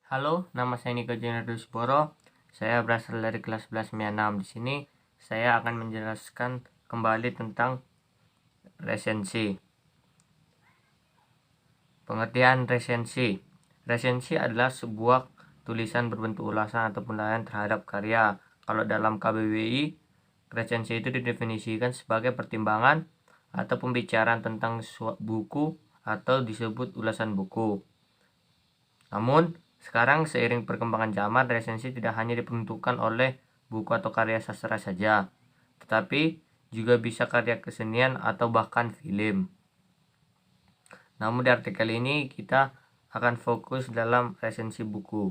Halo, nama saya Niko Junardusboro. Saya berasal dari kelas 11 6. Di sini saya akan menjelaskan kembali tentang resensi. Pengertian resensi. Resensi adalah sebuah tulisan berbentuk ulasan atau penilaian terhadap karya. Kalau dalam KBBI, resensi itu didefinisikan sebagai pertimbangan atau pembicaraan tentang buku atau disebut ulasan buku. Namun, sekarang seiring perkembangan zaman, resensi tidak hanya diperuntukkan oleh buku atau karya sastra saja, tetapi juga bisa karya kesenian atau bahkan film. Namun di artikel ini kita akan fokus dalam resensi buku.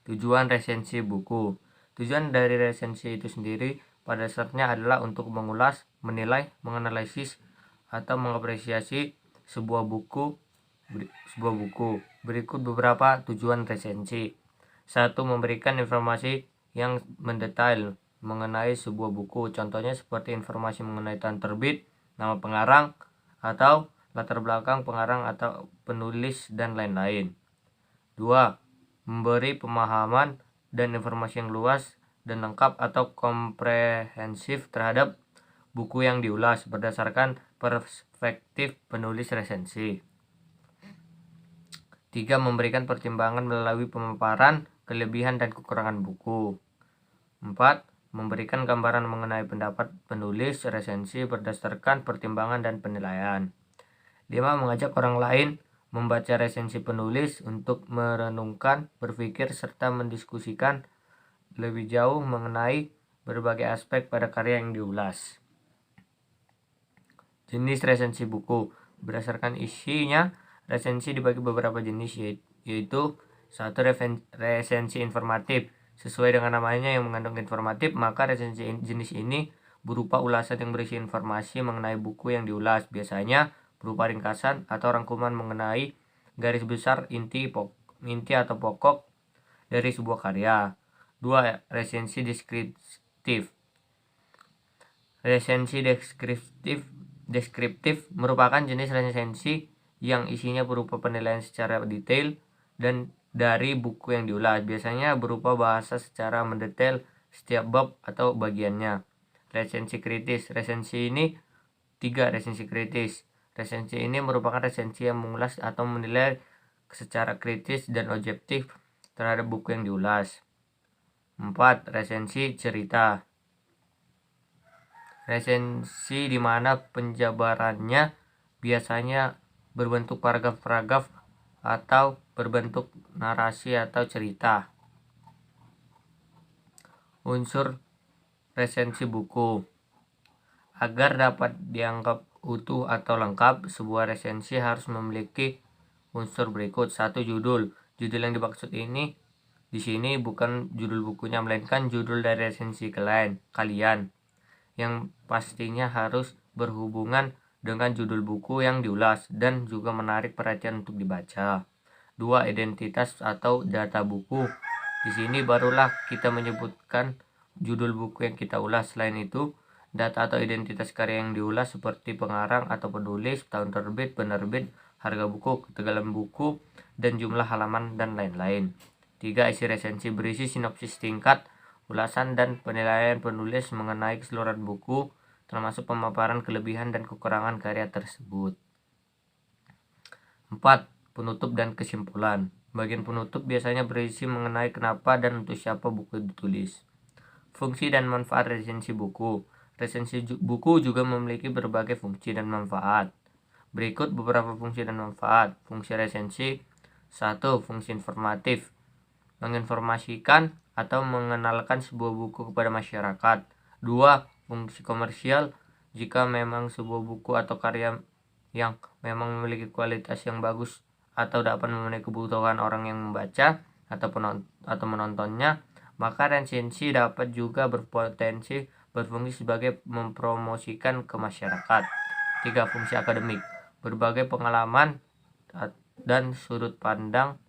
Tujuan resensi buku. Tujuan dari resensi itu sendiri pada dasarnya adalah untuk mengulas, menilai, menganalisis, atau mengapresiasi sebuah buku. Berikut beberapa tujuan resensi. 1. Memberikan informasi yang mendetail mengenai sebuah buku. Contohnya seperti informasi mengenai tahun terbit, nama pengarang, atau latar belakang pengarang atau penulis, dan lain-lain. 2. Memberi pemahaman dan informasi yang luas dan lengkap atau komprehensif terhadap buku yang diulas berdasarkan perspektif penulis resensi. 3. Memberikan pertimbangan melalui pemaparan kelebihan dan kekurangan buku. 4. Memberikan gambaran mengenai pendapat penulis resensi berdasarkan pertimbangan dan penilaian. 5. Mengajak orang lain membaca resensi penulis untuk merenungkan, berpikir, serta mendiskusikan lebih jauh mengenai berbagai aspek pada karya yang diulas. Jenis resensi buku. Berdasarkan isinya, resensi dibagi beberapa jenis, yaitu 1. Resensi informatif. Sesuai dengan namanya yang mengandung informatif, maka resensi jenis ini berupa ulasan yang berisi informasi mengenai buku yang diulas, biasanya berupa ringkasan atau rangkuman mengenai garis besar inti atau pokok dari sebuah karya. 2. Resensi deskriptif. Resensi deskriptif merupakan jenis resensi yang isinya berupa penilaian secara detail dan dari buku yang diulas, biasanya berupa bahasa secara mendetail setiap bab atau bagiannya. Resensi kritis. Resensi ini 3. Resensi kritis. Resensi ini merupakan resensi yang mengulas atau menilai secara kritis dan objektif terhadap buku yang diulas. 4. Resensi cerita. Resensi di mana penjabarannya biasanya berbentuk paragraf-paragraf atau berbentuk narasi atau cerita. Unsur resensi buku. Agar dapat dianggap utuh atau lengkap, sebuah resensi harus memiliki unsur berikut. 1. Judul. Judul yang dimaksud ini di sini bukan judul bukunya, melainkan judul dari resensi kalian, yang pastinya harus berhubungan dengan judul buku yang diulas dan juga menarik perhatian untuk dibaca. 2. Identitas atau data buku. Di sini barulah kita menyebutkan judul buku yang kita ulas. Selain itu, data atau identitas karya yang diulas seperti pengarang atau penulis, tahun terbit, penerbit, harga buku, ketegalan buku, dan jumlah halaman, dan lain-lain. 3. Isi resensi berisi sinopsis singkat, ulasan dan penilaian penulis mengenai keseluruhan buku, termasuk pemaparan kelebihan dan kekurangan karya tersebut. 4. Penutup dan kesimpulan. Bagian penutup biasanya berisi mengenai kenapa dan untuk siapa buku ditulis. Fungsi dan manfaat resensi buku. Resensi buku juga memiliki berbagai fungsi dan manfaat. Berikut beberapa fungsi dan manfaat. Fungsi resensi. 1. Fungsi informatif. Menginformasikan atau mengenalkan sebuah buku kepada masyarakat. 2. Fungsi komersial. Jika memang sebuah buku atau karya yang memang memiliki kualitas yang bagus atau dapat memenuhi kebutuhan orang yang membaca atau menontonnya, maka resensi dapat juga berpotensi berfungsi sebagai mempromosikan ke masyarakat. 3. Fungsi akademik. Berbagai pengalaman dan sudut pandang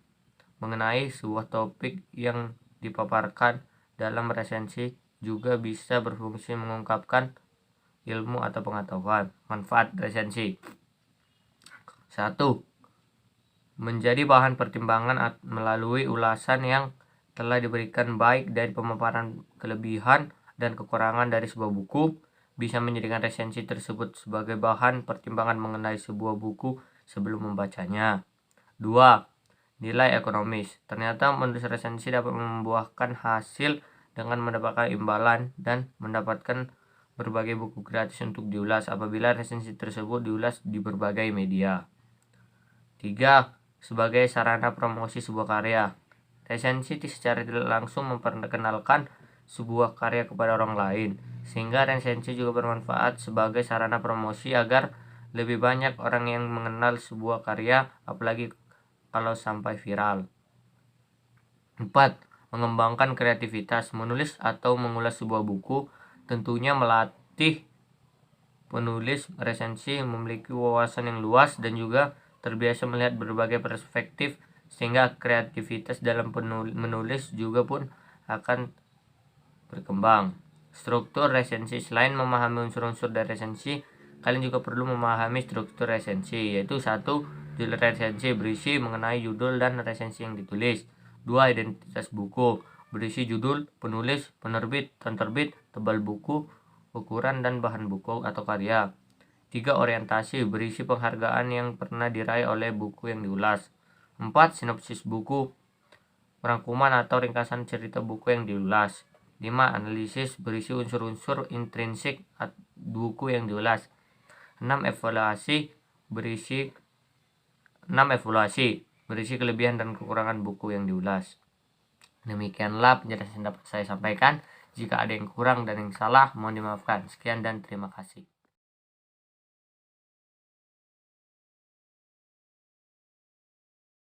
mengenai sebuah topik yang dipaparkan dalam resensi juga bisa berfungsi mengungkapkan ilmu atau pengetahuan. Manfaat resensi. 1. menjadi bahan pertimbangan melalui ulasan yang telah diberikan, baik dari pemaparan kelebihan dan kekurangan dari sebuah buku, bisa menjadikan resensi tersebut sebagai bahan pertimbangan mengenai sebuah buku sebelum membacanya. 2. Nilai ekonomis. Ternyata menulis resensi dapat membuahkan hasil dengan mendapatkan imbalan dan mendapatkan berbagai buku gratis untuk diulas apabila resensi tersebut diulas di berbagai media. 3. Sebagai sarana promosi sebuah karya. Resensi secara tidak langsung memperkenalkan sebuah karya kepada orang lain, sehingga resensi juga bermanfaat sebagai sarana promosi agar lebih banyak orang yang mengenal sebuah karya, apalagi kalau sampai viral. 4. Mengembangkan kreativitas. Menulis atau mengulas sebuah buku tentunya melatih penulis resensi memiliki wawasan yang luas dan juga terbiasa melihat berbagai perspektif, sehingga kreativitas dalam menulis juga pun akan berkembang. Struktur resensi. Selain memahami unsur-unsur dari resensi, kalian juga perlu memahami struktur resensi, yaitu 1. Judul resensi berisi mengenai judul dan resensi yang ditulis. 2. Identitas buku berisi judul, penulis, penerbit, tahun terbit, tebal buku, ukuran dan bahan buku atau karya. 3. Orientasi berisi penghargaan yang pernah diraih oleh buku yang diulas. 4. Sinopsis buku, rangkuman atau ringkasan cerita buku yang diulas. 5. Analisis berisi unsur-unsur intrinsik buku yang diulas. 6. Evaluasi berisi kelebihan dan kekurangan buku yang diulas. Demikianlah penjelasan yang dapat saya sampaikan. Jika ada yang kurang dan yang salah, mohon dimaafkan. Sekian dan terima kasih.